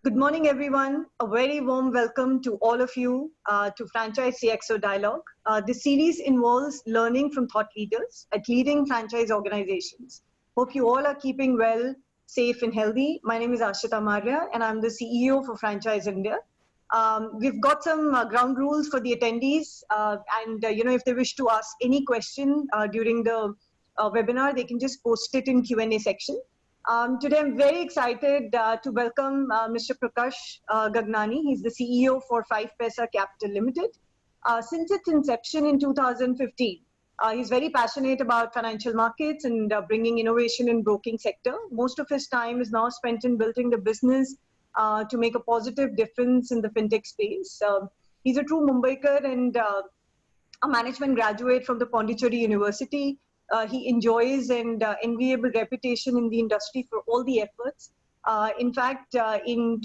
Good morning, everyone. A very warm welcome to all of you to Franchise CXO Dialogue. This series involves learning from thought leaders at leading franchise organizations. Hope you all are keeping well, safe, and healthy. My name is Ashita Marya, and I'm the CEO for Franchise India. We've got some ground rules for the attendees, and if they wish to ask any question during the webinar, they can just post it in Q&A section. Today, I'm very excited to welcome Mr. Prakash Gagnani. He's the CEO for 5paisa Capital Limited. Since its inception in 2015, he's very passionate about financial markets and bringing innovation in broking sector. Most of his time is now spent in building the business to make a positive difference in the fintech space. He's a true Mumbaiker and a management graduate from the Pondicherry University. He enjoys and enviable reputation in the industry for all the efforts. In fact, in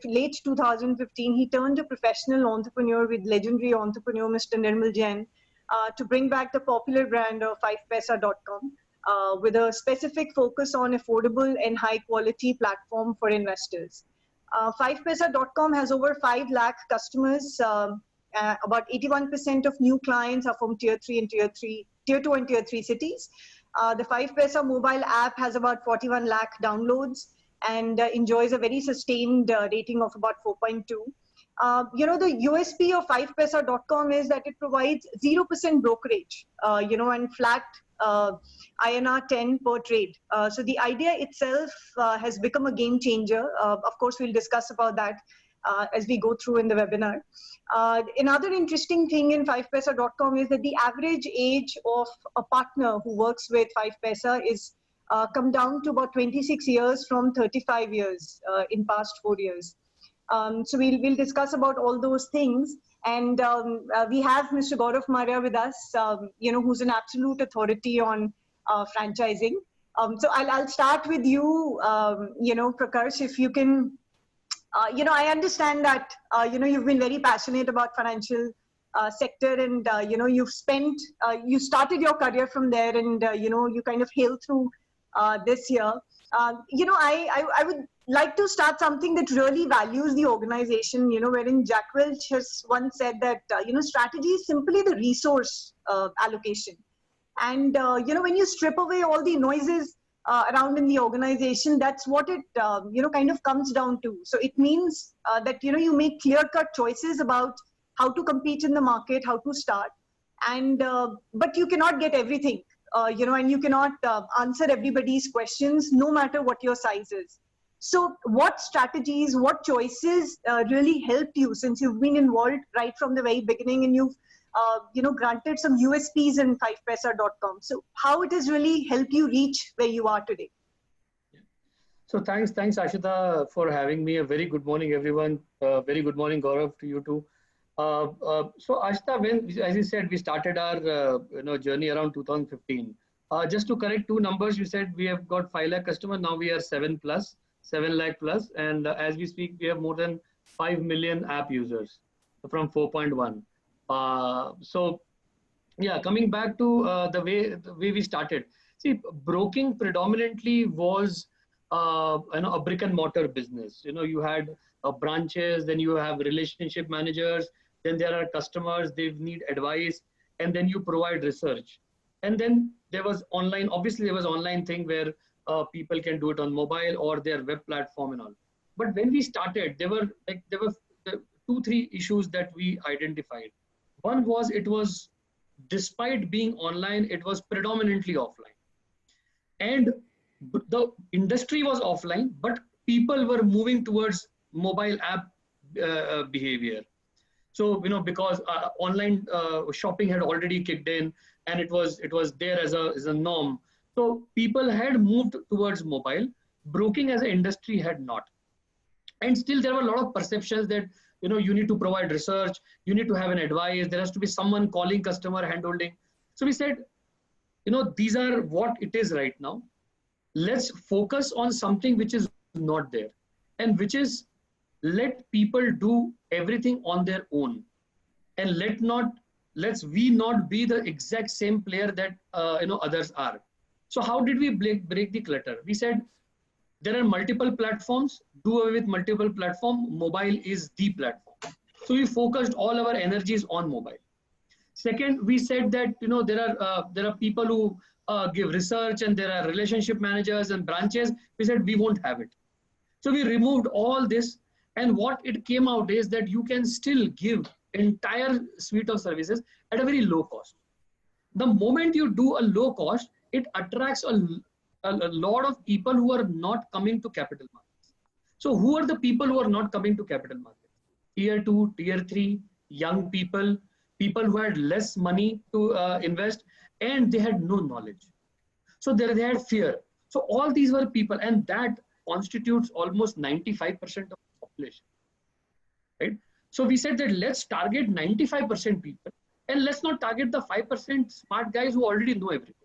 late 2015, he turned a professional entrepreneur with legendary entrepreneur Mr. Nirmal Jain to bring back the popular brand of 5paisa.com with a specific focus on affordable and high quality platform for investors. 5paisa.com has over 5 lakh customers. About 81% of new clients are from tier 2 and tier 3 cities. The 5paisa mobile app has about 41 lakh downloads and enjoys a very sustained rating of about 4.2. The USP of 5paisa.com is that it provides 0% brokerage, and flat INR 10 per trade. So the idea itself has become a game changer. Of course, we'll discuss about that as we go through in the webinar. Another interesting thing in 5paisa.com is that the average age of a partner who works with 5paisa is come down to about 26 years from 35 years in past 4 years. So we'll discuss about all those things. And we have Mr. Gaurav Marya with us, who's an absolute authority on franchising. So I'll start with you, Prakash, if you can. I understand that, you've been very passionate about financial sector and, you started your career from there and, you kind of hailed through this year. I would like to start something that really values the organization, wherein Jack Welch has once said that, strategy is simply the resource allocation. And, when you strip away all the noises around in the organization, that's what it kind of comes down to. So it means that you make clear-cut choices about how to compete in the market, how to start, and but you cannot get everything, and you cannot answer everybody's questions, no matter what your size is. So what strategies, what choices really helped you, since you've been involved right from the very beginning and you've granted some USPs in 5paisa.com. So how it has really helped you reach where you are today? So thanks Ashita for having me. A very good morning, everyone. Very good morning, Gaurav, to you too. So Ashita, as you said, we started our journey around 2015. Just to correct two numbers, you said we have got 5 lakh customers. Now we are 7 lakh plus, and as we speak, we have more than 5 million app users from 4.1. So yeah, coming back to the way we started. See, broking predominantly was a brick and mortar business. You had branches, then you have relationship managers, then there are customers, they need advice, and then you provide research. And then there was online, obviously there was online thing where people can do it on mobile or their web platform and all. But when we started, there were 2-3 issues that we identified. One was, despite being online, it was predominantly offline. And the industry was offline, but people were moving towards mobile app behavior. So, because online shopping had already kicked in and it was there as a norm. So people had moved towards mobile. Broking as an industry had not. And still there were a lot of perceptions that, you need to provide research, you need to have an advice, there has to be someone calling customer, handholding. So we said, these are what it is right now. Let's focus on something which is not there, and which is, let people do everything on their own, and let's we not be the exact same player that others are. So how did we break the clutter? We said, There are multiple platforms. Do away with multiple platform. Mobile is the platform. So we focused all our energies on mobile. Second, we said that there are people who give research, and there are relationship managers and branches. We said we won't have it. So we removed all this, and what it came out is that you can still give entire suite of services at a very low cost. The moment you do a low cost, it attracts a lot of people who are not coming to capital markets. So who are the people who are not coming to capital markets? Tier 2, tier 3, young people, people who had less money to invest, and they had no knowledge. So they had fear. So all these were people, and that constitutes almost 95% of the population, right? So we said that let's target 95% people, and let's not target the 5% smart guys who already know everything.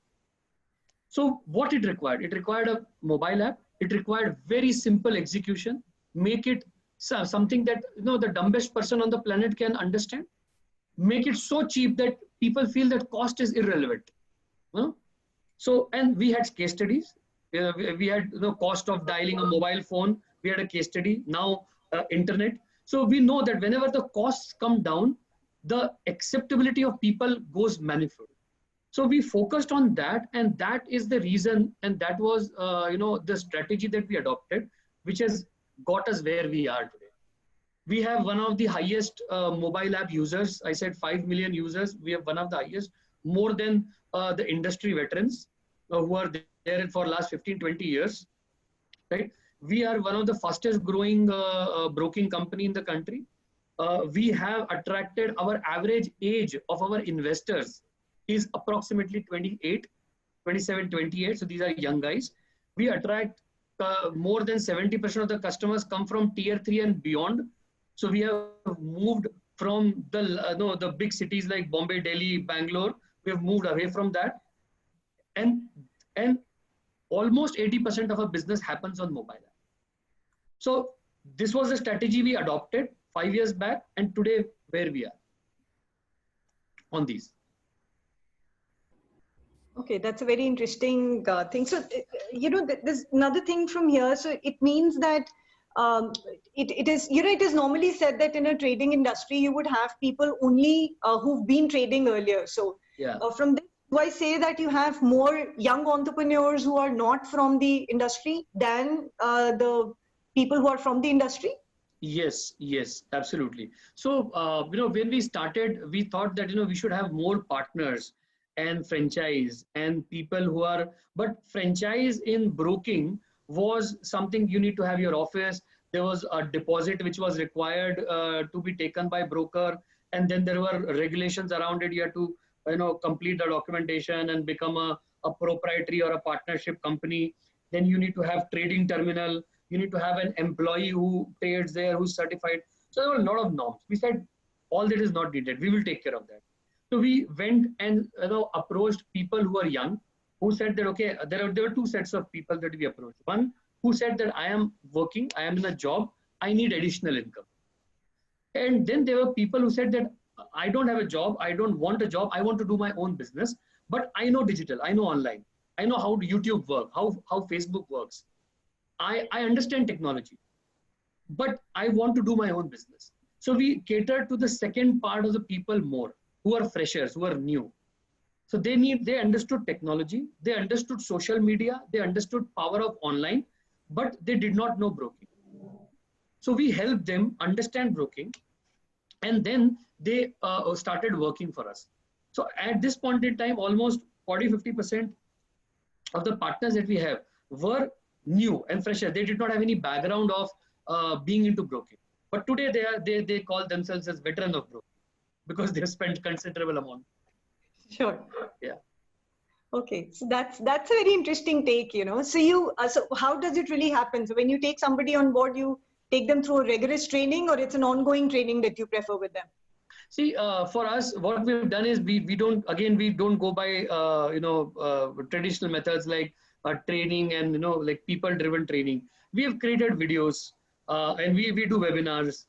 So what it required? It required a mobile app. It required very simple execution. Make it something that the dumbest person on the planet can understand. Make it so cheap that people feel that cost is irrelevant. So, and we had case studies. We had the cost of dialing a mobile phone. We had a case study. Now internet. So we know that whenever the costs come down, the acceptability of people goes manifold. So we focused on that, and that is the reason, and that was the strategy that we adopted, which has got us where we are today. We have one of the highest mobile app users. I said 5 million users. We have one of the highest, more than the industry veterans who are there for last 15, 20 years, right? We are one of the fastest growing broking company in the country. We have attracted, our average age of our investors is approximately 28, 27, 28. So these are young guys. We attract more than 70% of the customers come from tier 3 and beyond. So we have moved from the big cities like Bombay, Delhi, Bangalore. We have moved away from that. And almost 80% of our business happens on mobile app. So this was the strategy we adopted 5 years back, and today where we are on these. Okay, that's a very interesting thing. So, there's another thing from here. So it means that it is normally said that in a trading industry, you would have people only who've been trading earlier. So yeah. From this, do I say that you have more young entrepreneurs who are not from the industry than the people who are from the industry? Yes, absolutely. So, when we started, we thought that, we should have more partners and franchise and people who are, but franchise in broking was something you need to have your office. There was a deposit which was required to be taken by broker. And then there were regulations around it. You had to, complete the documentation and become a proprietary or a partnership company. Then you need to have trading terminal. You need to have an employee who trades there, who's certified. So there were a lot of norms. We said, all that is not needed. We will take care of that. So we went and approached people who are young, who said that, okay, there were two sets of people that we approached. One who said that I am working, I am in a job, I need additional income. And then there were people who said that I don't have a job, I don't want a job, I want to do my own business, but I know digital, I know online, I know how YouTube works, how Facebook works. I understand technology, but I want to do my own business. So we catered to the second part of the people more, who are freshers, who are new. So they understood technology, they understood social media, they understood power of online, but they did not know broking. So we helped them understand broking, and then they started working for us. So at this point in time, almost 40-50% of the partners that we have were new and fresher. They did not have any background of being into broking. But today they call themselves as veteran of broking because they have spent considerable amount. Sure. Yeah. Okay, so that's a very interesting take, So so how does it really happen? So when you take somebody on board, you take them through a rigorous training, or it's an ongoing training that you prefer with them? See, for us, what we've done is we don't go by traditional methods like training and like people-driven training. We have created videos and we do webinars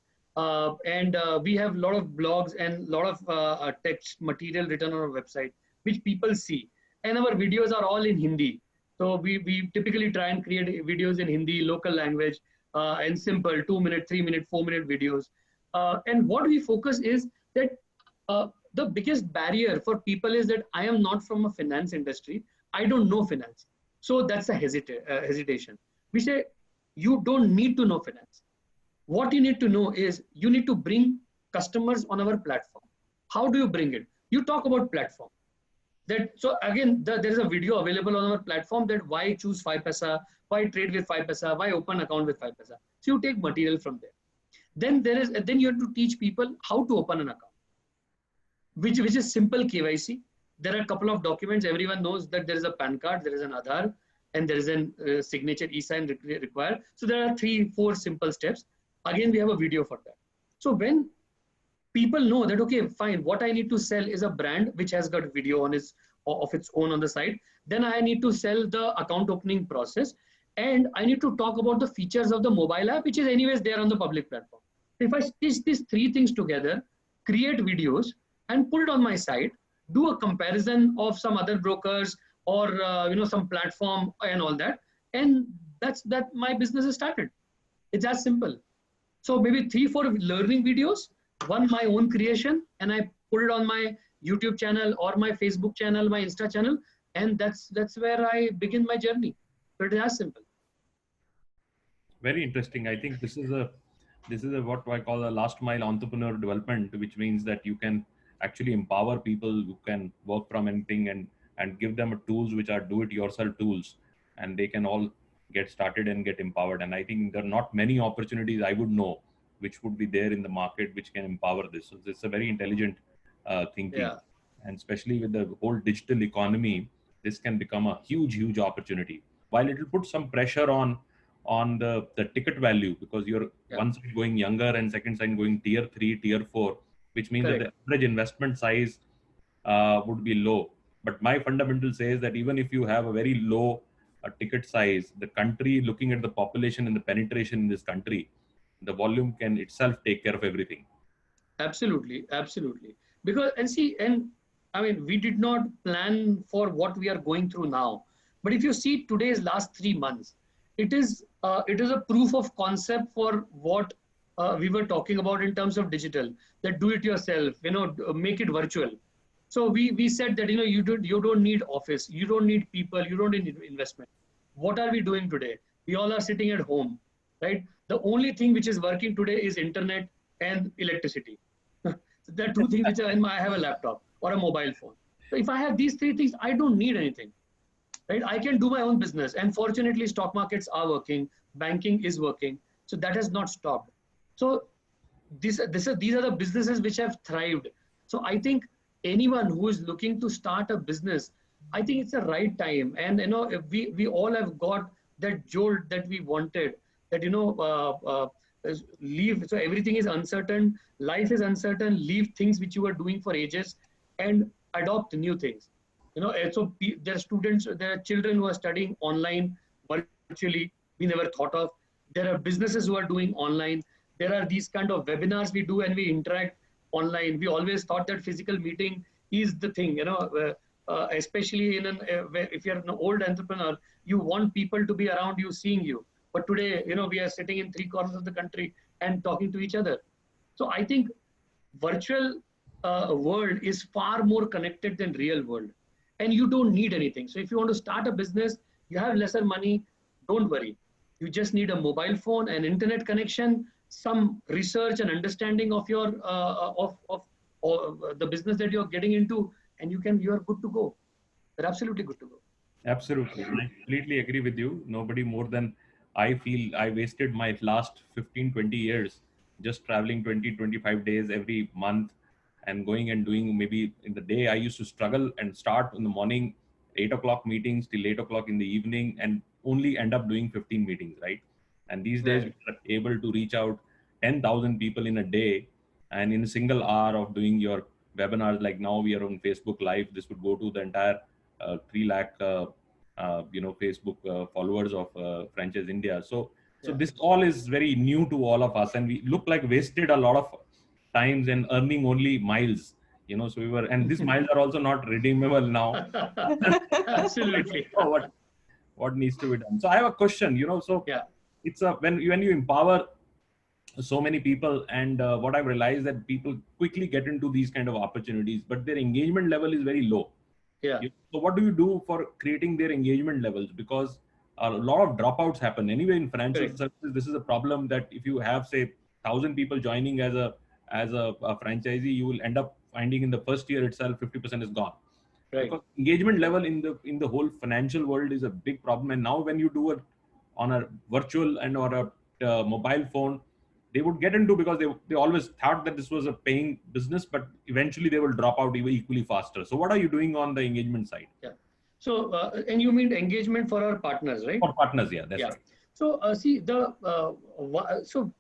and we have a lot of blogs and a lot of text material written on our website which people see. And our videos are all in Hindi. So we typically try and create videos in Hindi, local language, and simple 2-minute, 3-minute, 4-minute videos. And what we focus is that the biggest barrier for people is that I am not from a finance industry. I don't know finance. So that's a hesitation. We say, you don't need to know finance. What you need to know is you need to bring customers on our platform. How do you bring it? You talk about platform. So again, there is a video available on our platform that why choose 5paisa, why trade with 5paisa, why open account with 5paisa. So you take material from there. Then you have to teach people how to open an account, which is simple KYC. There are a couple of documents. Everyone knows that there is a PAN card, there is an Aadhaar, and there is a signature e-sign required. So there are 3-4 simple steps. Again, we have a video for that. So when people know that, okay, fine, what I need to sell is a brand which has got video of its own on the site, then I need to sell the account opening process, and I need to talk about the features of the mobile app, which is anyways there on the public platform. If I stitch these 3 things together, create videos and put it on my site, do a comparison of some other brokers or some platform and all that, and that my business is started. It's as simple. So maybe 3-4 learning videos, one my own creation, and I put it on my YouTube channel or my Facebook channel, my Insta channel, and that's where I begin my journey. So it is as simple. Very interesting. I think this is a what I call a last mile entrepreneur development, which means that you can actually empower people who can work from anything and give them tools which are do-it-yourself tools, and they can all get started and get empowered. And I think there are not many opportunities I would know which would be there in the market which can empower this. So it's a very intelligent thinking. Yeah. And especially with the whole digital economy, this can become a huge opportunity. While it will put some pressure on the ticket value, because you're one side going younger and second side going tier 3, tier 4, which means Correct. that the average investment size would be low. But my fundamental says that even if you have a very low ticket size, the country, looking at the population and the penetration in this country, the volume can itself take care of everything. Absolutely. Because, I mean, we did not plan for what we are going through now. But if you see today's last 3 months, it is a proof of concept for what we were talking about in terms of digital, that do it yourself, make it virtual. So we said that, you don't need office, you don't need people, you don't need investment. What are we doing today? We all are sitting at home, right? The only thing which is working today is internet and electricity. So there are 2 things which I have a laptop or a mobile phone. So if I have these 3 things, I don't need anything, right? I can do my own business. And fortunately, stock markets are working, banking is working. So that has not stopped. So these are the businesses which have thrived. So I think anyone who is looking to start a business, I think it's the right time. And, if we all have got that jolt that we wanted, that, leave. So everything is uncertain. Life is uncertain. Leave things which you were doing for ages and adopt new things. So there are students, there are children who are studying online, virtually, we never thought of. There are businesses who are doing online. There are these kind of webinars we do and we interact online. We always thought that physical meeting is the thing, especially if you're an old entrepreneur, you want people to be around you, seeing you. But today, we are sitting in 3 corners of the country and talking to each other. So I think virtual world is far more connected than real world. And you don't need anything. So if you want to start a business, you have lesser money, don't worry. You just need a mobile phone, an internet connection, some research and understanding of your of the business that you're getting into, and you are good to go. You're absolutely good to go. Absolutely. I completely agree with you. Nobody more than I feel. I wasted my last 15-20 years just traveling 20-25 days every month and going and doing. Maybe in the day I used to struggle and start in the morning 8 o'clock meetings till 8 o'clock in the evening and only end up doing 15 meetings, right? And these days we are able to reach out 10,000 people in a day, and in a single hour of doing your webinars, like now we are on Facebook Live, this would go to the entire 3 lakh Facebook followers of Franchise India. So this all is very new to all of us, and we look like wasted a lot of times and earning only miles. So we were, and these miles are also not redeemable now. Absolutely. what needs to be done. So I have a question, so Yeah. it's when you empower so many people, and what I've realized that people quickly get into these kind of opportunities, but their engagement level is very low. Yeah. So what do you do for creating their engagement levels? Because a lot of dropouts happen anyway in financial Correct. services. This is a problem that if you have, say, 1,000 people joining as a franchisee, you will end up finding in the first year itself 50% is gone. Right. Because engagement level in the whole financial world is a big problem. And now when you do it on a virtual and or a mobile phone, they would get into, because they always thought that this was a paying business, but eventually they will drop out even equally faster. So what are you doing on the engagement side? Yeah. So, and you mean engagement for our partners, right? For partners, yeah, that's right. So, see so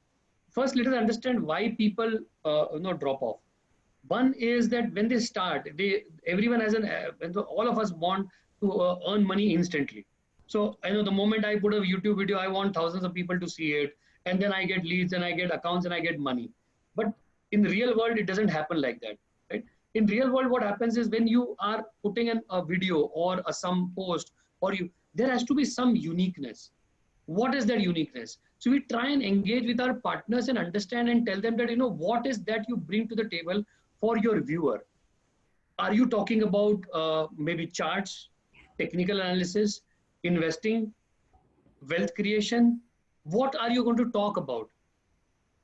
first let us understand why people drop off. One is that when they start, everyone has all of us want to earn money instantly. So I know the moment I put a YouTube video, I want thousands of people to see it, and then I get leads, and I get accounts, and I get money. But in the real world, it doesn't happen like that, right? In real world, what happens is when you are putting a video or some post, there has to be some uniqueness. What is that uniqueness? So we try and engage with our partners and understand and tell them that, what is that you bring to the table for your viewer? Are you talking about maybe charts, technical analysis, investing, wealth creation? What are you going to talk about?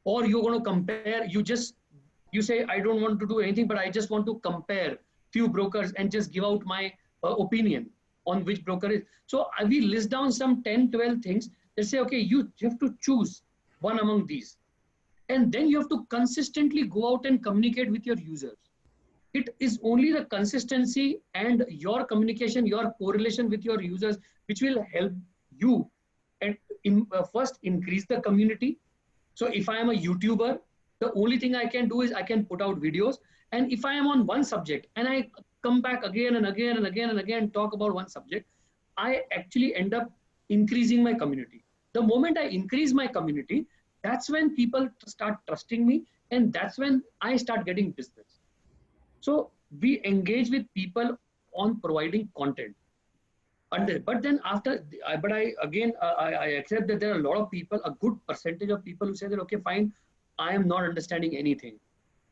Or you're going to compare, you say, I don't want to do anything, but I just want to compare few brokers and just give out my opinion on which broker is. So we list down some 10, 12 things. They say, okay, you have to choose one among these. And then you have to consistently go out and communicate with your users. It is only the consistency and your communication, your correlation with your users, which will help you and first increase the community. So if I am a YouTuber, the only thing I can do is I can put out videos. And if I am on one subject and I come back again and again and again and again, talk about one subject, I actually end up increasing my community. The moment I increase my community, that's when people start trusting me, and that's when I start getting business. So we engage with people on providing content. But then after, I accept that there are a lot of people, a good percentage of people who say that, okay, fine, I am not understanding anything.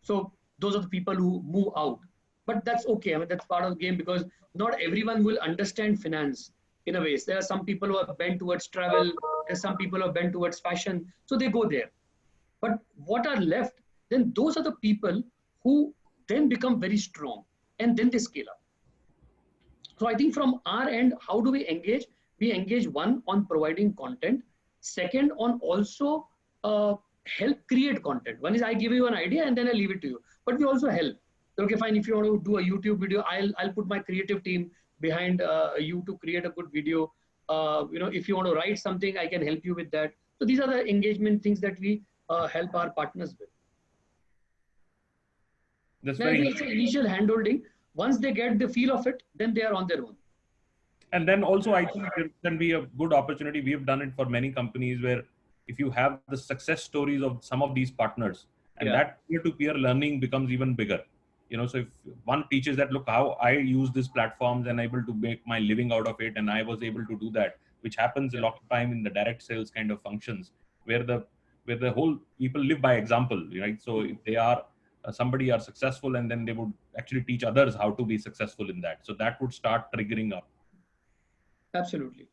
So those are the people who move out. But that's okay. I mean, that's part of the game, because not everyone will understand finance in a way. There are some people who are bent towards travel. There's some people who are bent towards fashion. So they go there. But what are left, then those are the people who then become very strong, and then they scale up. So I think from our end, how do we engage? We engage, one, on providing content. Second, on also help create content. One is I give you an idea and then I leave it to you. But we also help. Okay, fine. If you want to do a YouTube video, I'll put my creative team behind you to create a good video. If you want to write something, I can help you with that. So these are the engagement things that we help our partners with. That's very initial handholding. Once they get the feel of it, then they are on their own. And then also, I think there can be a good opportunity. We have done it for many companies, where if you have the success stories of some of these partners, and that peer-to-peer learning becomes even bigger. So if one teaches that, look, how I use these platforms and able to make my living out of it, and I was able to do that, which happens a lot of time in the direct sales kind of functions, where the whole people live by example, right? So if they are somebody are successful, and then they would actually teach others how to be successful in that. So that would start triggering up. Absolutely.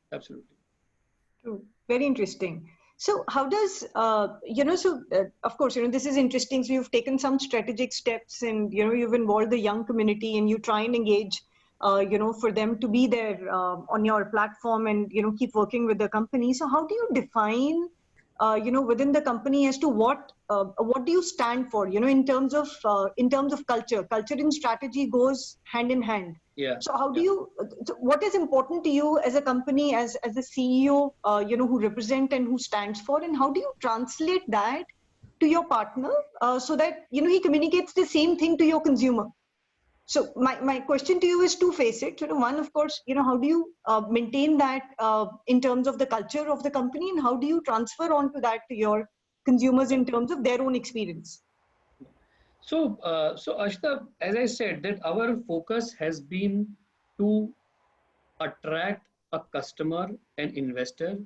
True. Very interesting. So how does, of course, this is interesting. So you've taken some strategic steps, and, you've involved the young community, and you try and engage, for them to be there on your platform and, keep working with the company. So how do you define, within the company as to what do you stand for, in terms of culture? Culture and strategy goes hand in hand. Yeah. So how do you, what is important to you as a company, as a CEO, who represent and who stands for, and how do you translate that to your partner so that, he communicates the same thing to your consumer? So my question to you is two-faced. One, of course, how do you maintain that in terms of the culture of the company, and how do you transfer onto that to your consumers in terms of their own experience? So Ashita, as I said, that our focus has been to attract a customer, an investor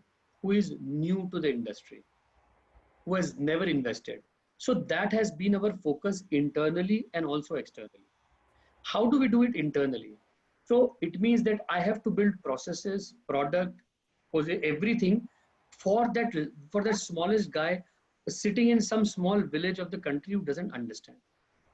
who is new to the industry, who has never invested. So that has been our focus internally and also externally. How do we do it internally? So it means that I have to build processes, product, everything for that smallest guy sitting in some small village of the country who doesn't understand.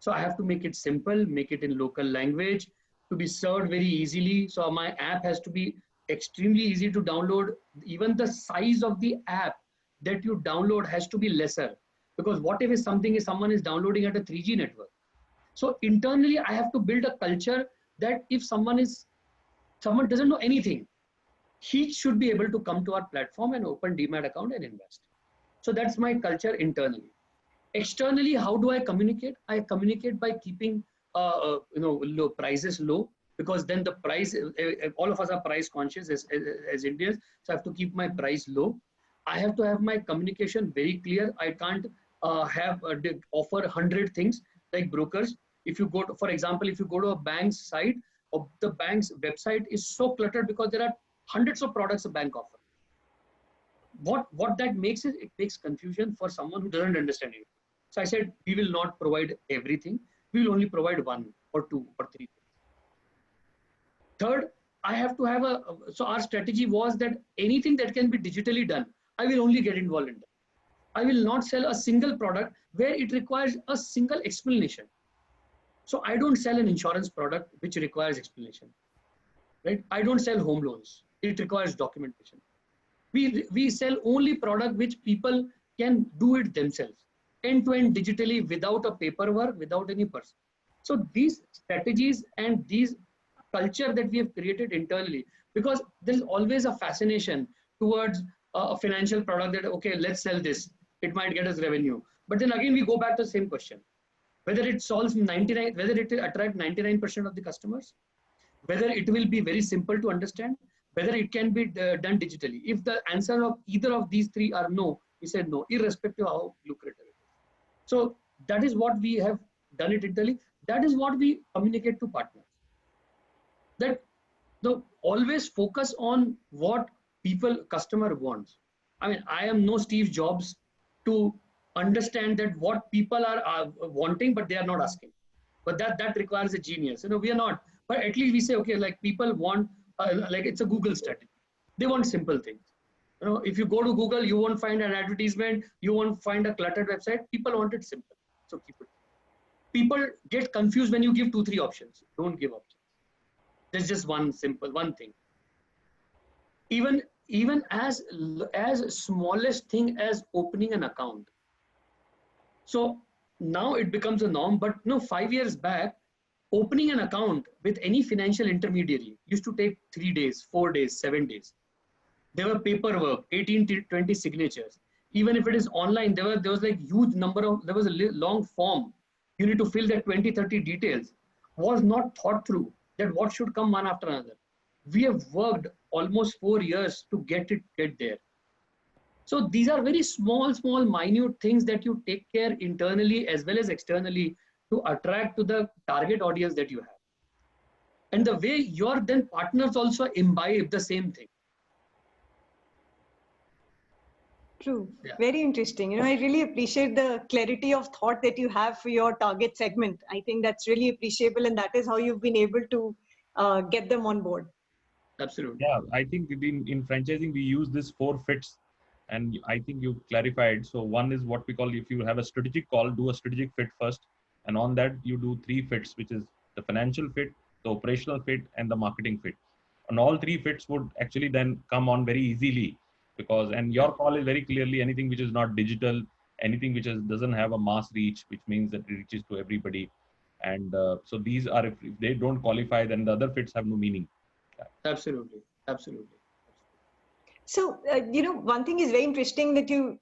So I have to make it simple, make it in local language, to be served very easily. So my app has to be extremely easy to download. Even the size of the app that you download has to be lesser, because what if someone is downloading at a 3G network? So internally, I have to build a culture that if someone doesn't know anything, he should be able to come to our platform and open Demat account and invest. So that's my culture internally. Externally, how do I communicate? I communicate by keeping prices low, because then the price, all of us are price conscious as Indians. So I have to keep my price low. I have to have my communication very clear. I can't offer 100 things like brokers. If you go to, for example, if you go to a bank's site, or the bank's website is so cluttered because there are hundreds of products a bank offers. What that makes is, it makes confusion for someone who doesn't understand it. So I said, we will not provide everything. We will only provide 1 or 2 or 3 things. Third, I have to have so our strategy was that anything that can be digitally done, I will only get involved in that. I will not sell a single product where it requires a single explanation. So I don't sell an insurance product which requires explanation, right? I don't sell home loans. It requires documentation. We sell only product which people can do it themselves, end-to-end digitally, without a paperwork, without any person. So these strategies and these culture that we have created internally, because there is always a fascination towards a financial product that, okay, let's sell this. It might get us revenue. But then again, we go back to the same question. Whether it solves 99, whether it will attract 99% of the customers, whether it will be very simple to understand, whether it can be done digitally. If the answer of either of these three are no, we said no, irrespective of how lucrative it is. So that is what we have done it internally. That is what we communicate to partners. That always focus on what customer wants. I mean, I am no Steve Jobs to understand that what people are wanting, but they are not asking. But that requires a genius. We are not. But at least we say, okay, like people want, like it's a Google strategy. They want simple things. If you go to Google, you won't find an advertisement. You won't find a cluttered website. People want it simple. So keep it. People get confused when you give 2-3 options. Don't give options. There's just one thing. Even as smallest thing as opening an account. So now it becomes a norm, but 5 years back, opening an account with any financial intermediary used to take 3 days, 4 days, 7 days. There were paperwork, 18 to 20 signatures. Even if it is online, there was like huge there was a long form. You need to fill that 20, 30 details. Was not thought through that what should come one after another. We have worked almost 4 years to get there. So these are very small, minute things that you take care internally as well as externally to attract to the target audience that you have. And the way your then partners also imbibe the same thing. True. Yeah. Very interesting. I really appreciate the clarity of thought that you have for your target segment. I think that's really appreciable, and that is how you've been able to get them on board. Absolutely. Yeah, I think in franchising, we use this 4 fits, and I think you clarified. So one is what we call, if you have a strategic call, do a strategic fit first. And on that, you do 3 fits, which is the financial fit, the operational fit, and the marketing fit. And all 3 fits would actually then come on very easily, and your call is very clearly anything which is not digital, anything which doesn't have a mass reach, which means that it reaches to everybody. And so these are, if they don't qualify, then the other fits have no meaning. Absolutely. So, one thing is very interesting that you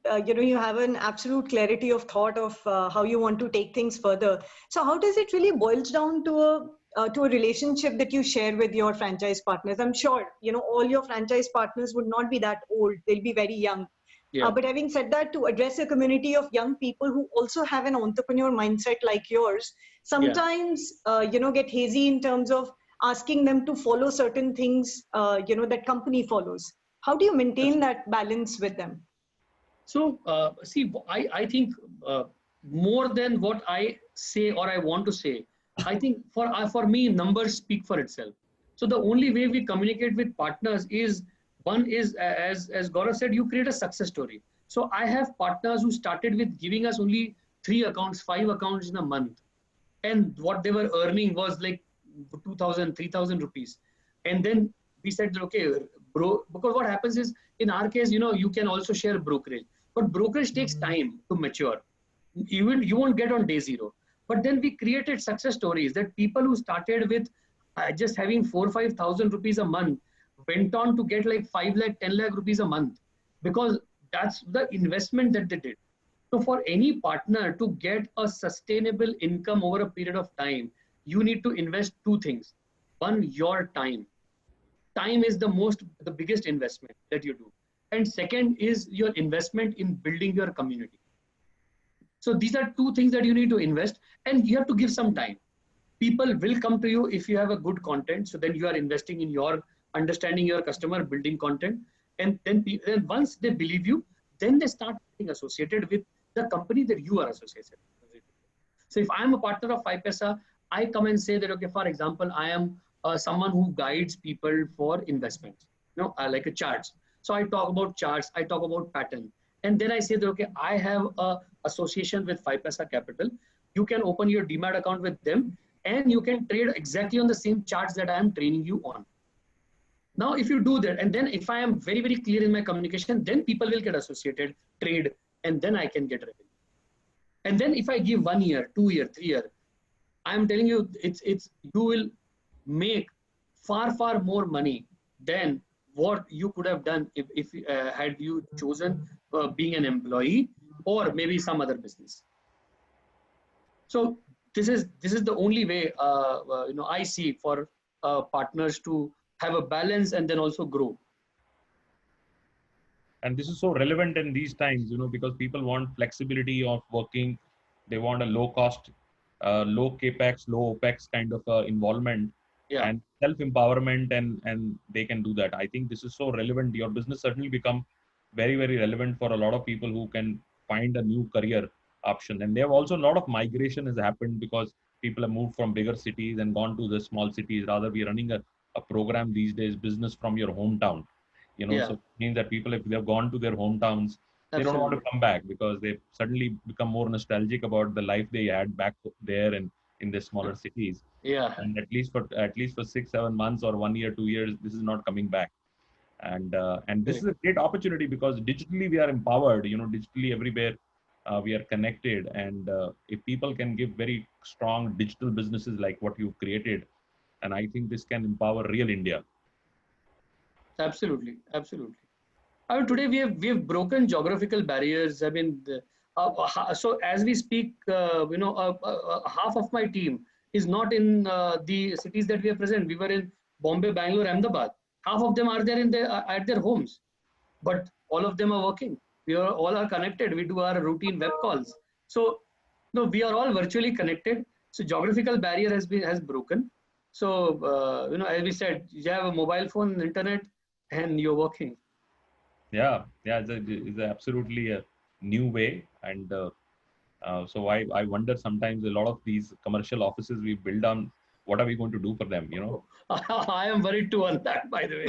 have an absolute clarity of thought of how you want to take things further. So how does it really boils down to a relationship that you share with your franchise partners? I'm sure, all your franchise partners would not be that old. They'll be very young. Yeah. But having said that, to address a community of young people who also have an entrepreneur mindset like yours, sometimes, get hazy in terms of asking them to follow certain things, that company follows. How do you maintain that balance with them? So, see, I think more than what I say or I want to say, I think for me, numbers speak for itself. So the only way we communicate with partners is, one is, as Gaurav said, you create a success story. So I have partners who started with giving us only 3 accounts, 5 accounts in a month. And what they were earning was like 2,000, 3,000 rupees. And then we said, okay, bro, because what happens is, in our case, you can also share brokerage. But brokerage takes time to mature. You won't get on day zero. But then we created success stories that people who started with just having 4,000-5,000 rupees a month went on to get like 5 lakh, 10 lakh rupees a month, because that's the investment that they did. So for any partner to get a sustainable income over a period of time, you need to invest two things. One, your time. Time is the biggest investment that you do. And second is your investment in building your community. So these are two things that you need to invest, and you have to give some time. People will come to you if you have a good content. So then you are investing in your understanding your customer, building content. And then once they believe you, then they start getting associated with the company that you are associated with. So if I'm a partner of 5paisa, I come and say that, okay, for example, I am someone who guides people for investments, like a charts. So I talk about charts, I talk about pattern. And then I say that, okay, I have a association with 5paisa Capital. You can open your Demat account with them and you can trade exactly on the same charts that I am training you on. Now, if you do that, and then if I am very, very clear in my communication, then people will get associated, trade, and then I can get revenue. And then if I give 1 year, 2 year, 3 year, I'm telling you, you will make far, far more money than what you could have done if had you chosen being an employee or maybe some other business. So this is the only way I see for partners to have a balance and then also grow. And this is so relevant in these times, because people want flexibility of working. They want a low cost, low capex, low opex kind of involvement, and self-empowerment, and they can do that. I think this is so relevant. Your business certainly become very, very relevant for a lot of people who can find a new career option. And there have also a lot of migration has happened because people have moved from bigger cities and gone to the small cities. Rather, we're running a program these days, business from your hometown. So it means that people, if they have gone to their hometowns, they don't want to come back because they suddenly become more nostalgic about the life they had back there and in the smaller cities. And at least for 6-7 months or 1 year, 2 years, this is not coming back. And this is a great opportunity because digitally we are empowered. Digitally everywhere we are connected, and if people can give very strong digital businesses like what you've created, and I think this can empower real India. Absolutely. I mean, today we have broken geographical barriers. I mean, so as we speak, half of my team is not in the cities that we are present. We were in Bombay, Bangalore, Ahmedabad. Half of them are there at their homes, but all of them are working. We all are connected. We do our routine web calls. So, we are all virtually connected. So geographical barrier has broken. So, as we said, you have a mobile phone, internet, and you're working. Yeah, it's absolutely a new way. And so I wonder sometimes a lot of these commercial offices we build on, what are we going to do for them, I am worried too on that, by the way.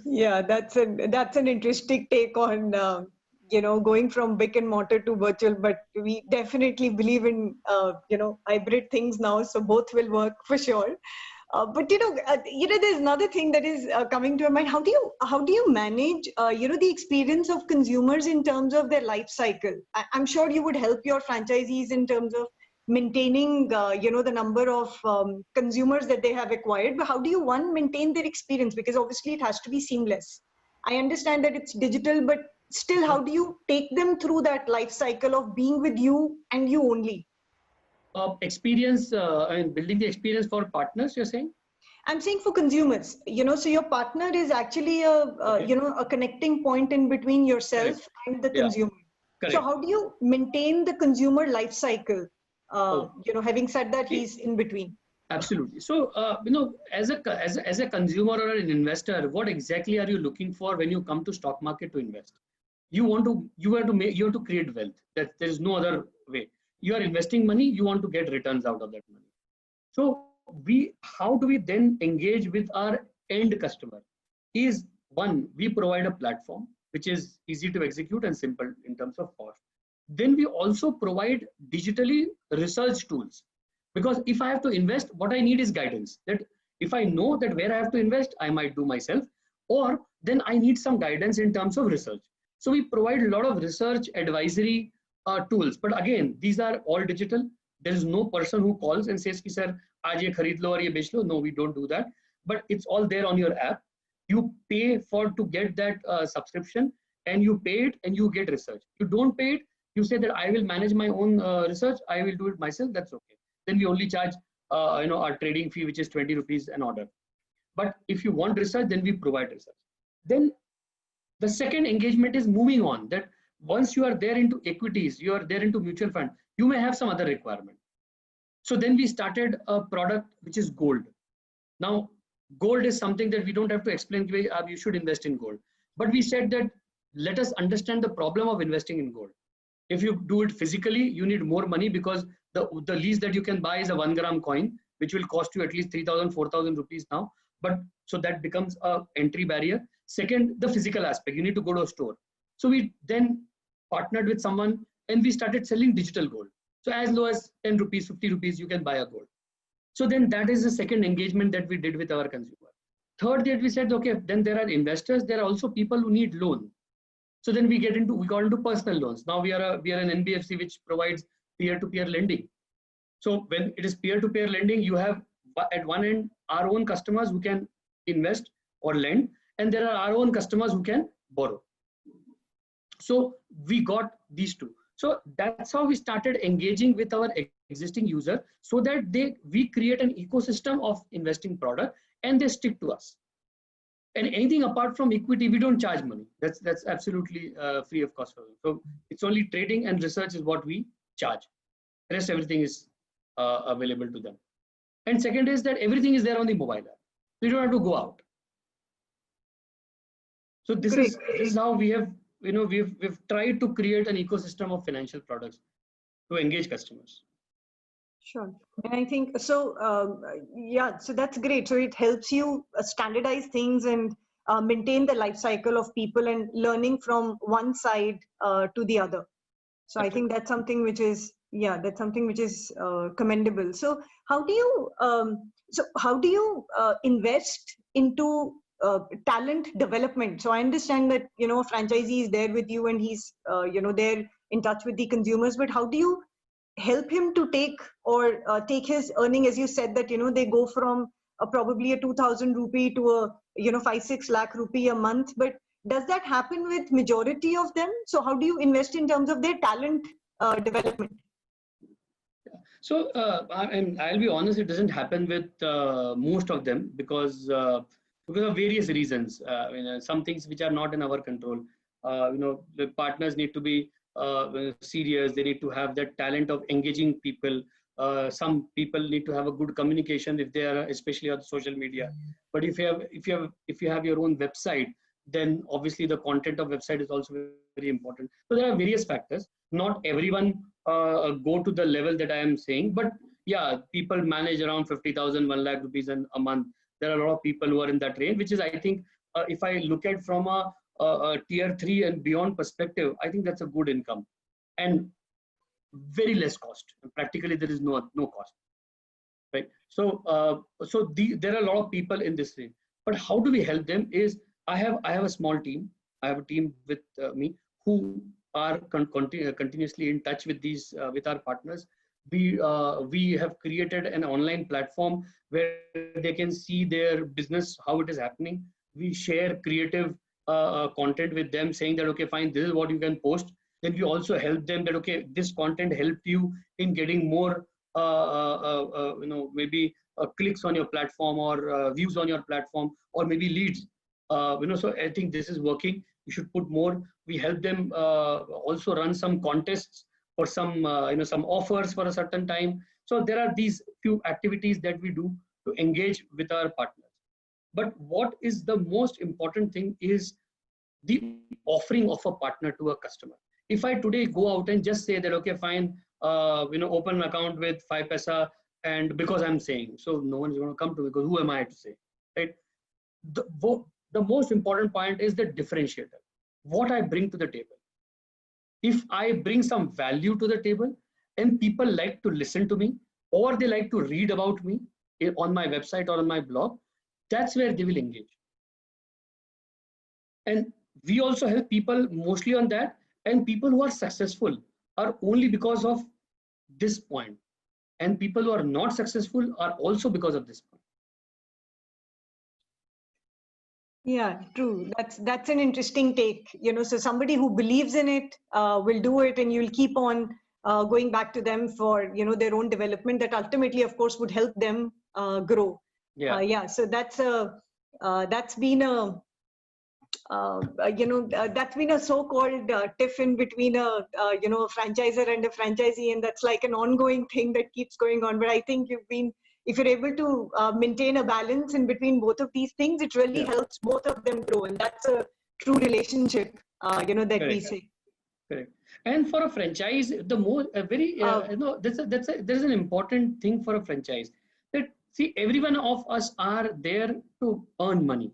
Yeah, that's an interesting take on going from brick and mortar to virtual, but we definitely believe in hybrid things now, so both will work for sure. But there's another thing that is coming to my mind. How do you manage the experience of consumers in terms of their life cycle? I'm sure you would help your franchisees in terms of maintaining the number of consumers that they have acquired. But how do you maintain their experience? Because obviously it has to be seamless. I understand that it's digital, but still, how do you take them through that life cycle of being with you and you only? Experience and building the experience for partners, you're saying? I'm saying for consumers, so your partner is actually a connecting point in between yourself and the consumer. Correct. So how do you maintain the consumer life cycle Having said that, he's in between. Absolutely. So, as a consumer or an investor, what exactly are you looking for when you come to stock market to invest? You have to create wealth. That there is no other way. You are investing money. You want to get returns out of that money. So how do we then engage with our end customer? Is one, we provide a platform which is easy to execute and simple in terms of cost. Then we also provide digitally research tools, because if I have to invest, what I need is guidance. That if I know that where I have to invest, I might do myself, or then I need some guidance in terms of research. So we provide a lot of research advisory tools, but again, these are all digital. There is no person who calls and says, "Ki sir, aaj ye kharid lo aur ye bech lo." No, we don't do that. But it's all there on your app. You pay to get that subscription, and you pay it and you get research. You don't pay it, you say that I will manage my own research. I will do it myself. That's okay. Then we only charge our trading fee, which is 20 rupees an order. But if you want research, then we provide research. Then the second engagement is moving on, that once you are there into equities, you are there into mutual fund, you may have some other requirement. So then we started a product which is gold. Now, gold is something that we don't have to explain, you should invest in gold. But we said that let us understand the problem of investing in gold. If you do it physically, you need more money, because the least that you can buy is a 1 gram coin, which will cost you at least 3,000, 4,000 rupees now. But so that becomes a entry barrier. Second, the physical aspect, you need to go to a store. So we then partnered with someone and we started selling digital gold. So as low as 10 rupees, 50 rupees, you can buy a gold. So then that is the second engagement that we did with our consumer. Third, that we said, okay, then there are investors, there are also people who need loan. So then we got into personal loans. Now we are an NBFC which provides peer-to-peer lending. So when it is peer-to-peer lending, you have at one end our own customers who can invest or lend, and there are our own customers who can borrow. So we got these two. So that's how we started engaging with our existing user, so that we create an ecosystem of investing product and they stick to us. And anything apart from equity, we don't charge money. That's absolutely free of cost for them. So it's only trading and research is what we charge. The rest, everything is available to them. And second is that everything is there on the mobile app. You don't have to go out. So this is how we have, we've tried to create an ecosystem of financial products to engage customers. Sure. And I think so, so that's great. So it helps you standardize things and maintain the life cycle of people and learning from one side to the other. So I think that's something which is, commendable. So how do you, invest into talent development? So I understand that, a franchisee is there with you and he's, there in touch with the consumers, but how do you help him to take his earning, as you said, that they go from probably a 2,000 rupee to a 5-6 lakh rupee a month, but does that happen with majority of them? So how do you invest in terms of their talent development? So and I'll be honest, it doesn't happen with most of them because of various reasons. Some things which are not in our control. The partners need to be serious. They need to have that talent of engaging people. Some people need to have a good communication if they are, especially on social media. But if you have your own website, then obviously the content of website is also very important. So there are various factors. Not everyone go to the level that I am saying, but yeah, people manage around 50,000, 1 lakh rupees a month. There are a lot of people who are in that range, which is, I think, if I look at from a tier 3 and beyond perspective, I think that's a good income and very less cost. Practically, there is no cost, right? So, there are a lot of people in this range. But how do we help them? Is I have a small team. I have a team with me who are continuously in touch with these with our partners. We have created an online platform where they can see their business, how it is happening. We share creative content with them, saying that, okay, fine, this is what you can post. Then we also help them that, okay, this content helped you in getting more, maybe clicks on your platform or views on your platform, or maybe leads. So I think this is working. You should put more. We help them also run some contests or some some offers for a certain time. So there are these few activities that we do to engage with our partners. But what is the most important thing is the offering of a partner to a customer. If I today go out and just say that, okay, fine, open an account with 5paisa, and because I'm saying, so no one is going to come to me, because who am I to say, right? The most important point is the differentiator, what I bring to the table. If I bring some value to the table and people like to listen to me, or they like to read about me on my website or on my blog, that's where they will engage. And we also help people mostly on that. And people who are successful are only because of this point. And people who are not successful are also because of this point. Yeah, true. That's an interesting take. So somebody who believes in it will do it, and you'll keep on going back to them for their own development. That ultimately, of course, would help them grow. Yeah. So that's been a that's been a so-called tiff-in between a franchisor and a franchisee, and that's like an ongoing thing that keeps going on. But I think if you're able to maintain a balance in between both of these things, it really helps both of them grow, and that's a true relationship, that Correct. we say. Correct. And for a franchise, the more there's an important thing for a franchise, that see, every one of us are there to earn money,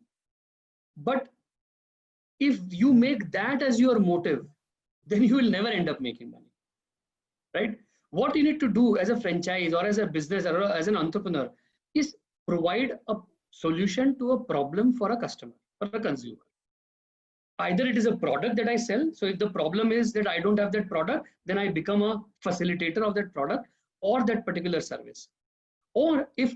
but if you make that as your motive, then you will never end up making money, right? What you need to do as a franchise or as a business or as an entrepreneur is provide a solution to a problem for a customer or a consumer. Either it is a product that I sell. So if the problem is that I don't have that product, then I become a facilitator of that product or that particular service. Or if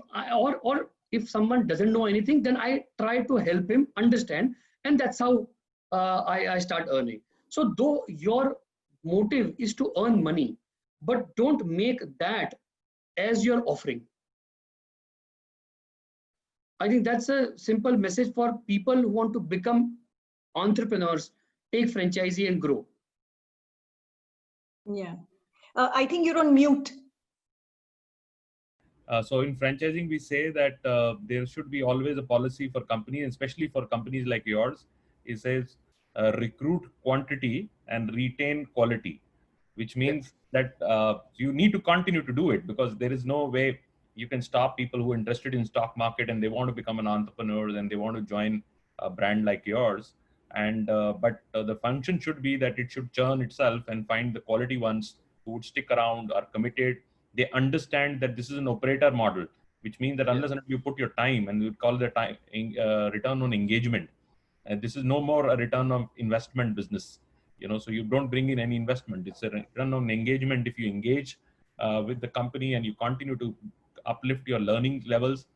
someone doesn't know anything, then I try to help him understand, and that's how I start earning. So though your motive is to earn money, but don't make that as your offering. I think that's a simple message for people who want to become entrepreneurs, take franchisee and grow. Yeah. I think you're on mute. So in franchising, we say that there should be always a policy for companies, especially for companies like yours. It says recruit quantity and retain quality, which means that you need to continue to do it, because there is no way you can stop people who are interested in stock market and they want to become an entrepreneur and they want to join a brand like yours. And but the function should be that it should churn itself and find the quality ones who would stick around, are committed. They understand that this is an operator model, which means that unless you put your time, and we call the time return on engagement, this is no more a return on investment business. So you don't bring in any investment. It's a return on engagement. If you engage with the company and you continue to uplift your learning levels,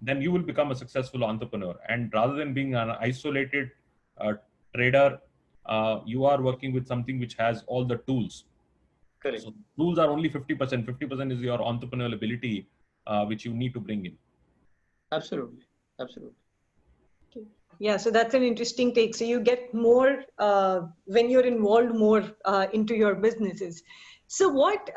then you will become a successful entrepreneur. And rather than being an isolated trader, you are working with something which has all the tools. Correct. So tools are only 50%. 50% is your entrepreneurial ability, which you need to bring in. Absolutely. Absolutely. Yeah, so that's an interesting take. So you get more when you're involved more into your businesses. So what,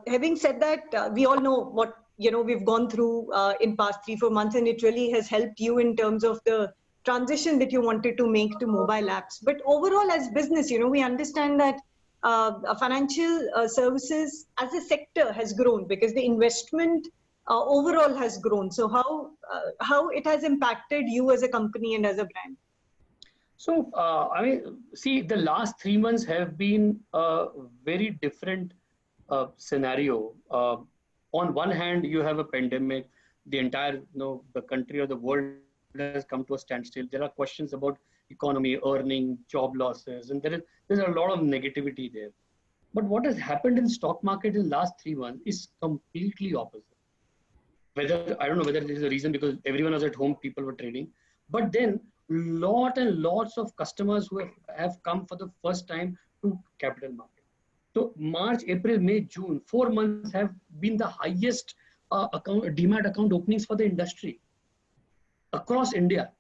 having said that, we all know what, we've gone through in past 3-4 months, and it really has helped you in terms of the transition that you wanted to make to mobile apps. But overall as business, we understand that financial services as a sector has grown because the investment overall has grown. So how it has impacted you as a company and as a brand? So, see, the last 3 months have been a very different scenario. On one hand, you have a pandemic. The entire, the country or the world has come to a standstill. There are questions about economy, earning, job losses, and there's a lot of negativity there. But what has happened in stock market in the last 3 months is completely opposite. I don't know whether this is a reason because everyone was at home, people were trading, but then lot and lots of customers who have come for the first time to capital market. So March, April, May, June, 4 months have been the highest Demat account openings for the industry across India,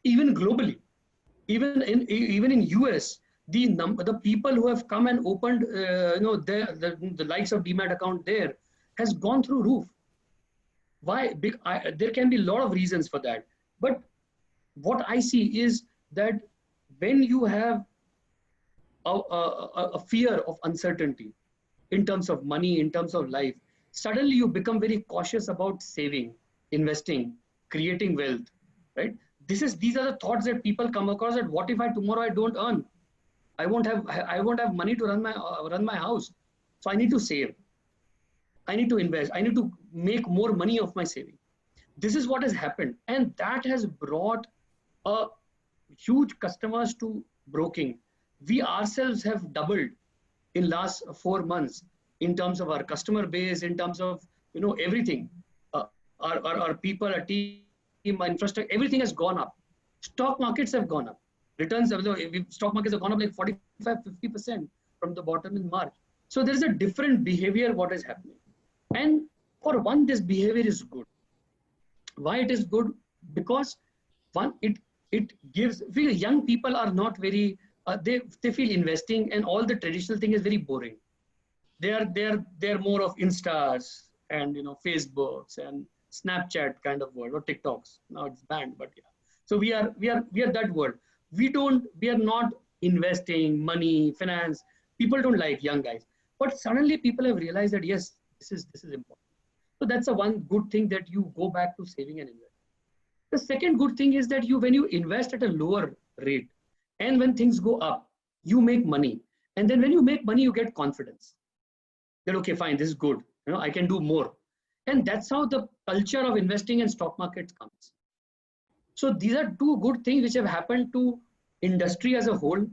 even globally, even in US. the people who have come and opened, the likes of Demat account there has gone through roof. Why? There can be a lot of reasons for that. But what I see is that when you have a fear of uncertainty in terms of money, in terms of life, suddenly you become very cautious about saving, investing, creating wealth, right? These are the thoughts that people come across, that what if tomorrow I don't earn? I won't have money to run my house. So I need to save. I need to invest. I need to make more money of my saving. This is what has happened, and that has brought a huge customers to broking. We ourselves have doubled in last 4 months in terms of our customer base, in terms of everything. Our people, our team, our infrastructure, everything has gone up. Stock markets have gone up. Returns, stock markets have gone up like 45-50% from the bottom in March. So there is a different behavior what is happening. And for one, this behavior is good. Why it is good? Because one, it gives, young people are not very, they feel investing and all the traditional thing is very boring. They're more of Instas and Facebooks and Snapchat kind of world, or TikToks. Now it's banned, but yeah. So we are that world. We are not investing money, finance. People don't like young guys. But suddenly people have realized that yes, this is important. So that's the one good thing, that you go back to saving and invest. The second good thing is that when you invest at a lower rate, and when things go up, you make money. And then when you make money, you get confidence. That okay, fine, this is good. I can do more. And that's how the culture of investing in stock markets comes. So these are two good things which have happened to industry as a whole.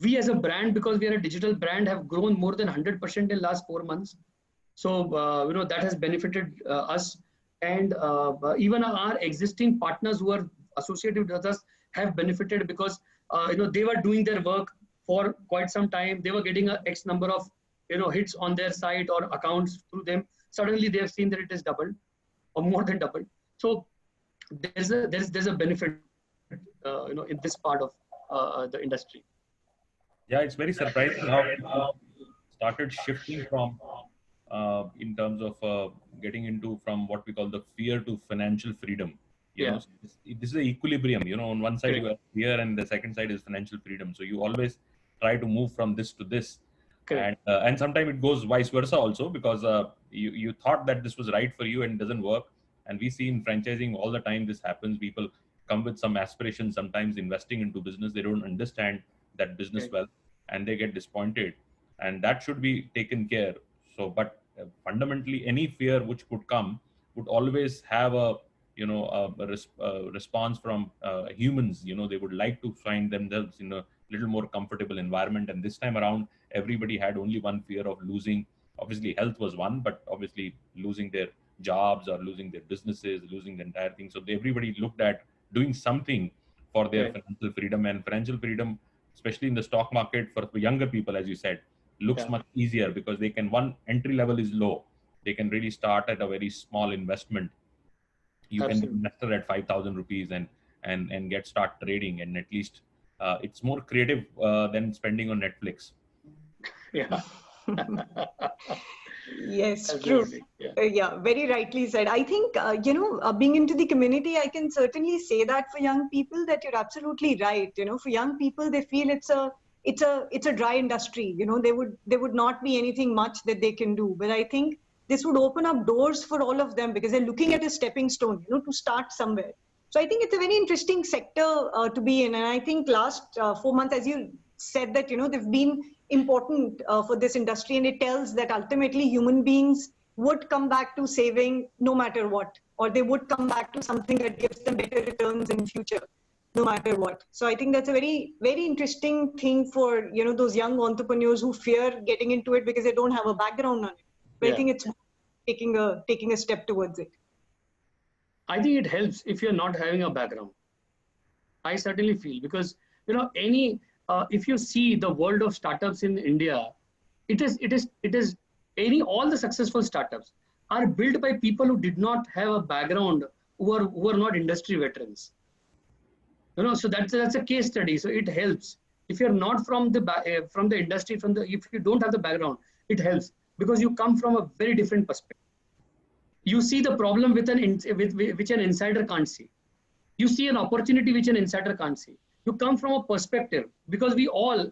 We as a brand, because we are a digital brand, have grown more than 100% in last 4 months. So, that has benefited us. And even our existing partners who are associated with us have benefited, because, they were doing their work for quite some time. They were getting a X number of, hits on their site or accounts through them. Suddenly they have seen that it is doubled or more than doubled. So there's a benefit, in this part of the industry. Yeah, it's very surprising how people started shifting from, in terms of getting into from what we call the fear to financial freedom. You know, this is the equilibrium. On one side you have fear, and the second side is financial freedom. So you always try to move from this to this. And sometimes it goes vice versa also, because you thought that this was right for you and it doesn't work. And we see in franchising all the time this happens. People come with some aspirations, sometimes investing into business. They don't understand that business well, and they get disappointed. And that should be taken care. So, but fundamentally, any fear which could come would always have a response from humans. They would like to find themselves in a little more comfortable environment. And this time around, everybody had only one fear of losing. Obviously, health was one, but obviously losing their jobs or losing their businesses, losing the entire thing. So everybody looked at doing something for their financial freedom. And financial freedom, especially in the stock market for younger people, as you said, looks much easier, because they can, one, entry level is low. They can really start at a very small investment. You can invest at 5,000 rupees and start trading, and at least it's more creative than spending on Netflix. Yeah. Yes, true. Yeah, very rightly said. I think, being into the community, I can certainly say that for young people, that you're absolutely right. For young people, they feel it's a dry industry. There would not be anything much that they can do. But I think this would open up doors for all of them, because they're looking at a stepping stone, to start somewhere. So I think it's a very interesting sector to be in. And I think last 4 months, as you said, that, they've been important for this industry, and it tells that ultimately human beings would come back to saving no matter what, or they would come back to something that gives them better returns in future no matter what. So I think that's a very, very interesting thing for those young entrepreneurs who fear getting into it because they don't have a background on it. But I think it's taking a step towards it. I think it helps if you're not having a background. I certainly feel, because if you see the world of startups in India, all the successful startups are built by people who did not have a background, who are not industry veterans. So that's a case study. So it helps. If you're not from the industry, if you don't have the background, it helps because you come from a very different perspective. You see the problem with which an insider can't see. You see an opportunity which an insider can't see. You come from a perspective because we are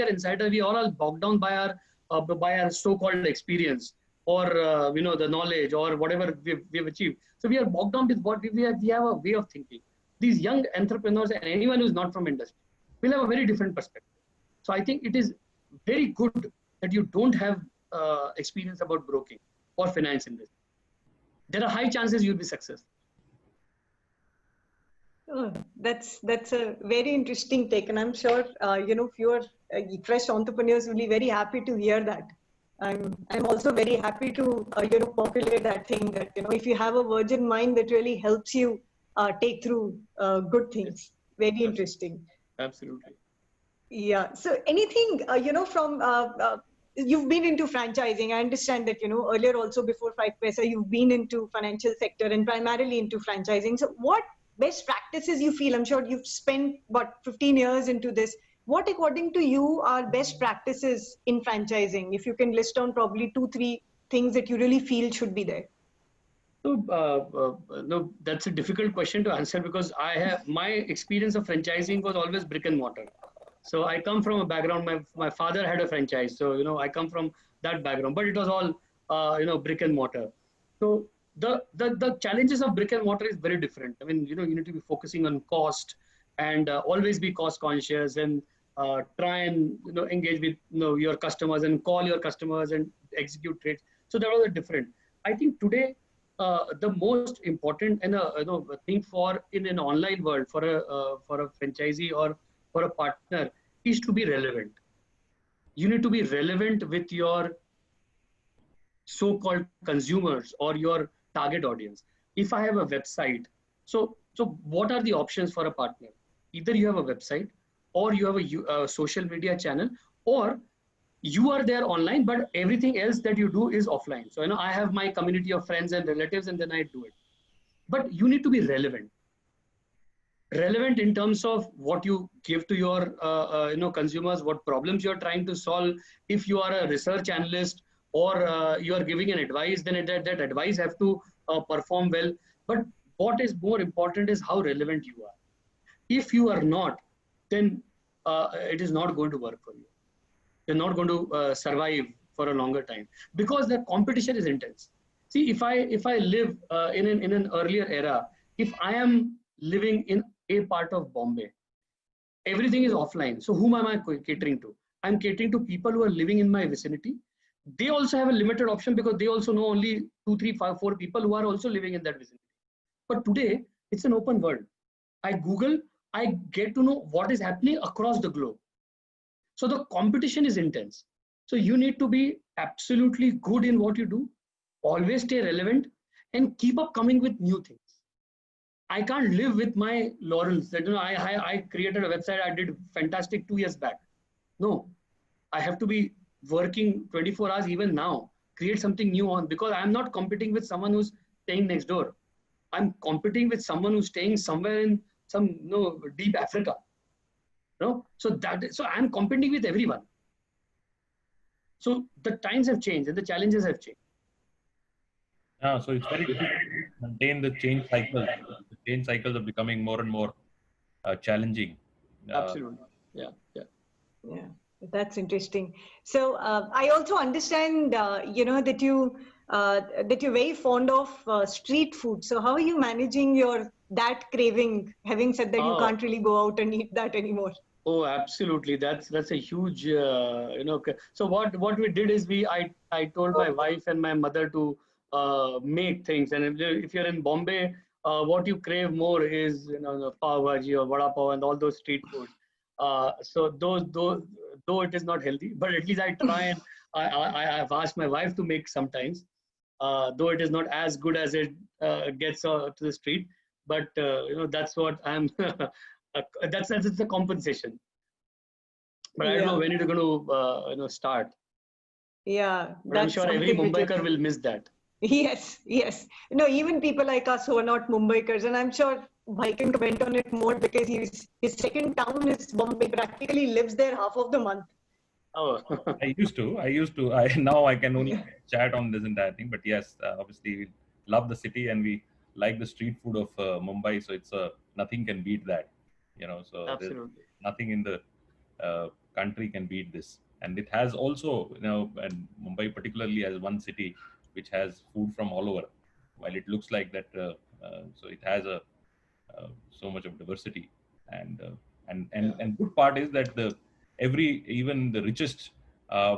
insider, we all are bogged down by our so-called experience or the knowledge or whatever we've achieved. So we are bogged down with what we have a way of thinking. These young entrepreneurs and anyone who's not from industry will have a very different perspective. So I think it is very good that you don't have experience about broking or finance in this. There are high chances you'll be successful. Oh, that's a very interesting take, and I'm sure fewer fresh entrepreneurs will be very happy to hear that. I'm also very happy to populate that thing that if you have a virgin mind, that really helps you take through good things. Very interesting. Absolutely. Yeah. So anything from you've been into franchising. I understand that earlier also before 5paisa you've been into financial sector and primarily into franchising. So what best practices you feel? I'm sure you've spent 15 years into this. What according to you are best practices in franchising? If you can list down probably 2-3 things that you really feel should be there. So no, that's a difficult question to answer because my experience of franchising was always brick and mortar. So I come from a background. My father had a franchise, so I come from that background. But it was all brick and mortar. So the challenges of brick and mortar is very different. I mean, you need to be focusing on cost and always be cost conscious and try and engage with your customers and call your customers and execute trades. So that was different. I think today the most important thing in an online world for a franchisee or for a partner is to be relevant. You need to be relevant with your so-called consumers or your target audience. If I have a website, so what are the options for a partner? Either you have a website or you have a social media channel, or you are there online, but everything else that you do is offline. So I have my community of friends and relatives, and then I do it. But you need to be relevant in terms of what you give to your consumers, what problems you're trying to solve. If you are a research analyst or you are giving an advice, then that advice have to perform well. But what is more important is how relevant you are. If you are not, then it is not going to work for you. You're not going to survive for a longer time because the competition is intense. See, if I live in an earlier era, if I am living in a part of Bombay, everything is offline. So whom am I catering to? I'm catering to people who are living in my vicinity. They also have a limited option because they also know only 2, 3, 5, 4 people who are also living in that vicinity. But today, it's an open world. I Google, I get to know what is happening across the globe. So the competition is intense. So you need to be absolutely good in what you do, always stay relevant, and keep up coming with new things. I can't live with my laurels that I created a website, I did fantastic 2 years back. No, I have to be working 24 hours even now, create something new on, because I'm not competing with someone who's staying next door. I'm competing with someone who's staying somewhere in some deep Africa. So I'm competing with everyone. So the times have changed and the challenges have changed. Yeah, so it's very difficult to maintain the change cycle. The change cycles are becoming more and more challenging. Absolutely. Yeah. That's interesting. So I also understand, that you're very fond of street food. So how are you managing that craving? Having said that, you can't really go out and eat that anymore. Oh, absolutely. That's a huge, So what we did is I told my wife and my mother to make things. And if you're in Bombay, what you crave more is pav bhaji or vada pav and all those street foods. So those though it is not healthy, but at least I try and I've asked my wife to make sometimes, though it is not as good as it gets to the street. But that's what I'm. That's the compensation. But I don't know when you're going to start. Yeah, but I'm sure every Mumbaikar will miss that. Yes. Even people like us who are not Mumbaikars, and I'm sure Bhai can comment on it more because his second town is Bombay. Practically lives there half of the month. Oh. I used to. I now I can only chat on this entire thing. But yes, obviously we love the city and we like the street food of Mumbai. So it's nothing can beat that. So there's Absolutely. nothing in the country can beat this. And it has also, and Mumbai particularly as one city which has food from all over. While it looks like that, so it has so much of diversity, and and good part is that even the richest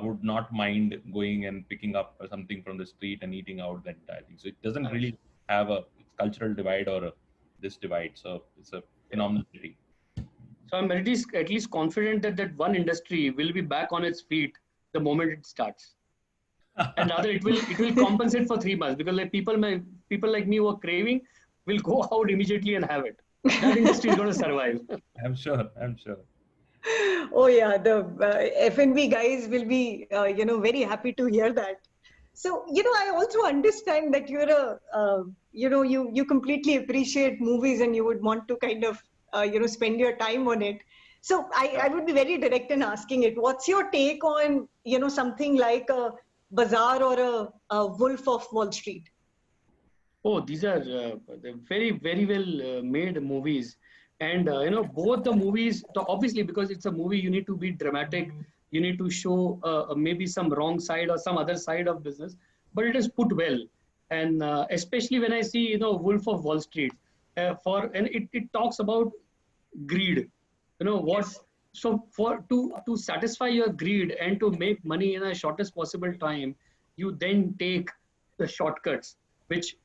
would not mind going and picking up something from the street and eating out that entire thing. So it doesn't really have a cultural divide or this divide. So it's a phenomenal city. So I'm at least confident that that one industry will be back on its feet the moment it starts. And rather it will compensate for 3 months, because like people like me who are craving will go out immediately and have it. That industry is going to survive. I'm sure. Oh yeah, the F&B guys will be very happy to hear that. So I also understand that you're you completely appreciate movies and you would want to kind of spend your time on it. So I would be very direct in asking it. What's your take on something like a Bazaar or a Wolf of Wall Street? Oh, these are they're very, very well made movies. And, both the movies, obviously, because it's a movie, you need to be dramatic. You need to show maybe some wrong side or some other side of business, but it is put well. And especially when I see, Wolf of Wall Street, and it talks about greed. What, so to satisfy your greed and to make money in a shortest possible time, you then take the shortcuts, which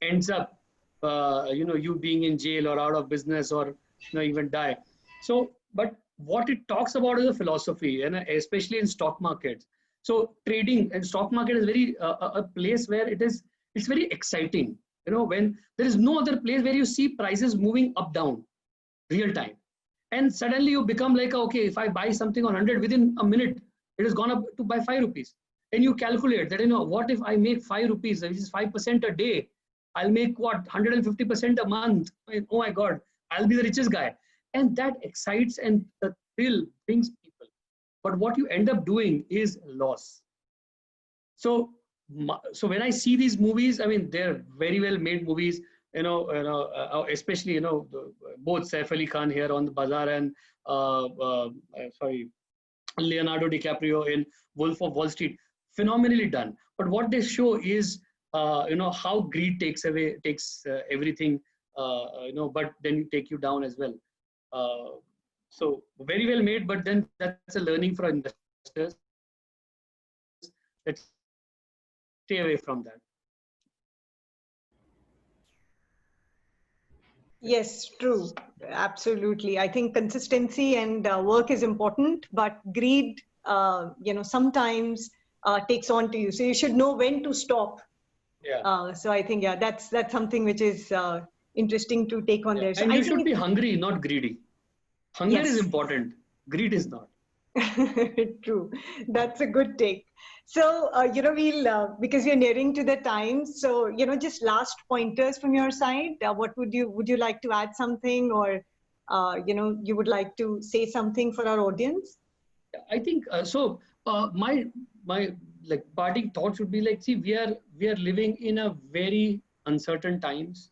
ends up you being in jail or out of business or even die. So but what it talks about is a philosophy, and especially in stock markets. So trading and stock market is very a place where it's very exciting, when there is no other place where you see prices moving up down real time, and suddenly you become like, okay, if I buy something on 100, within a minute it has gone up to by 5 rupees, and you calculate that, what if I make 5 rupees, which is 5% a day, I'll make what, 150% a month. I mean, oh my God, I'll be the richest guy. And that excites, and the thrill brings people. But what you end up doing is loss. So when I see these movies, I mean, they're very well made movies, especially, both Saif Ali Khan here on the Bazaar and, Leonardo DiCaprio in Wolf of Wall Street, phenomenally done. But what they show is, how greed takes everything, but then take you down as well. So very well made, but then that's a learning for investors. Let's stay away from that. Yes, true. Absolutely. I think consistency and work is important, but greed, sometimes takes on to you. So you should know when to stop. Yeah. So I think, that's something which is interesting to take on there. So and you should be hungry, not greedy. Hunger is important. Greed is not. True. That's a good take. So, we'll, because we're nearing to the time. So, just last pointers from your side. What would you like to add something, or, you would like to say something for our audience? I think my like parting thoughts would be like, see, we are living in a very uncertain times,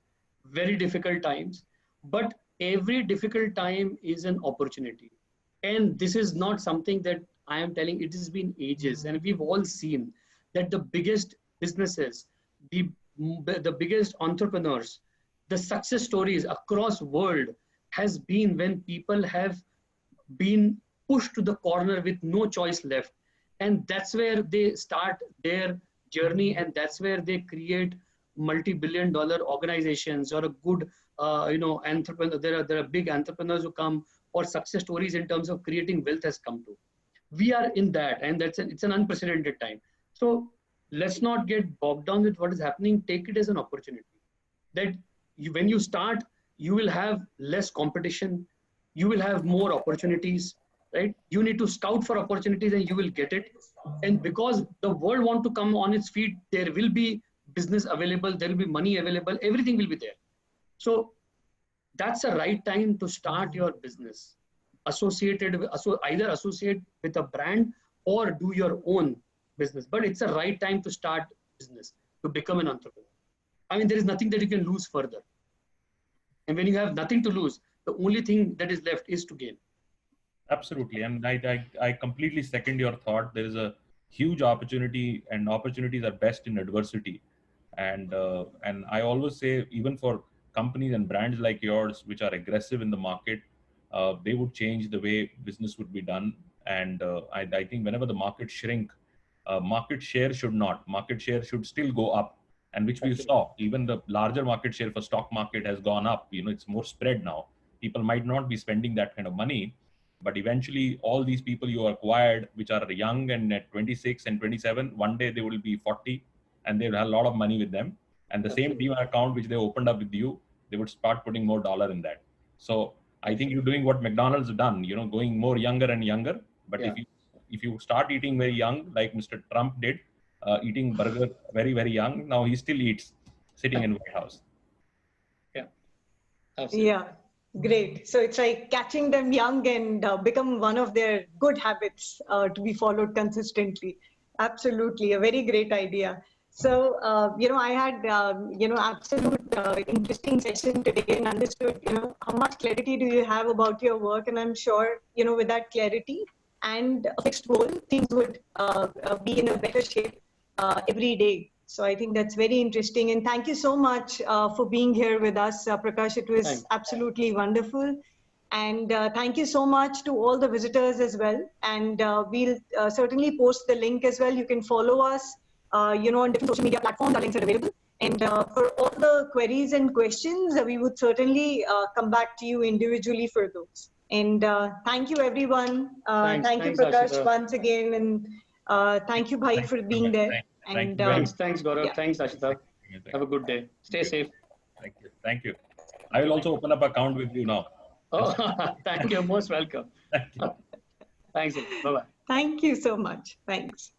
very difficult times, but every difficult time is an opportunity. And this is not something that I am telling, it has been ages, and we've all seen that the biggest businesses, the biggest entrepreneurs, the success stories across world has been when people have been pushed to the corner with no choice left. And that's where they start their journey, and that's where they create multi-billion-dollar organizations, or a good entrepreneur. There are big entrepreneurs who come, or success stories in terms of creating wealth has come to. We are in that, and it's an unprecedented time. So let's not get bogged down with what is happening. Take it as an opportunity that when you start, you will have less competition, you will have more opportunities, right? You need to scout for opportunities and you will get it. And because the world want to come on its feet, there will be business available, there will be money available, everything will be there. So that's the right time to start your business. Either associate with a brand or do your own business. But it's the right time to start business, to become an entrepreneur. I mean, there is nothing that you can lose further. And when you have nothing to lose, the only thing that is left is to gain. Absolutely. And I completely second your thought. There is a huge opportunity, and opportunities are best in adversity. And I always say, even for companies and brands like yours, which are aggressive in the market, they would change the way business would be done. And I think whenever the market shrink, market share should not. Market share should still go up. And which we saw, even the larger market share for stock market has gone up. You know, it's more spread now. People might not be spending that kind of money, but eventually all these people you acquired, which are young and at 26 and 27, one day they will be 40 and they'll have a lot of money with them. And the same Demat account which they opened up with you, they would start putting more dollar in that. So I think you're doing what McDonald's done, you know, going more younger and younger. But if you start eating very young, like Mr. Trump did, eating burger very, very young, now he still eats sitting in White House. Yeah, absolutely. Yeah. Great. So it's like catching them young and become one of their good habits to be followed consistently. Absolutely. A very great idea. So, I had, absolute interesting session today and understood, how much clarity do you have about your work? And I'm sure, with that clarity and a fixed goal, things would be in a better shape every day. So I think that's very interesting. And thank you so much for being here with us, Prakash. It was absolutely wonderful. And thank you so much to all the visitors as well. And we'll certainly post the link as well. You can follow us, on different social media platforms. Our links are available. And for all the queries and questions, we would certainly come back to you individually for those. And thank you, everyone. Thank you, Prakash, Ashita, once again. And thank you, Bhai, for being there. And thanks, Gaurav. Yeah. Thanks, Ashita. Have a good day. Stay safe. Thank you. I will also open up an account with you now. Oh, thank you. Most welcome. Thank you. Thanks. Bye-bye. Thank you so much. Thanks.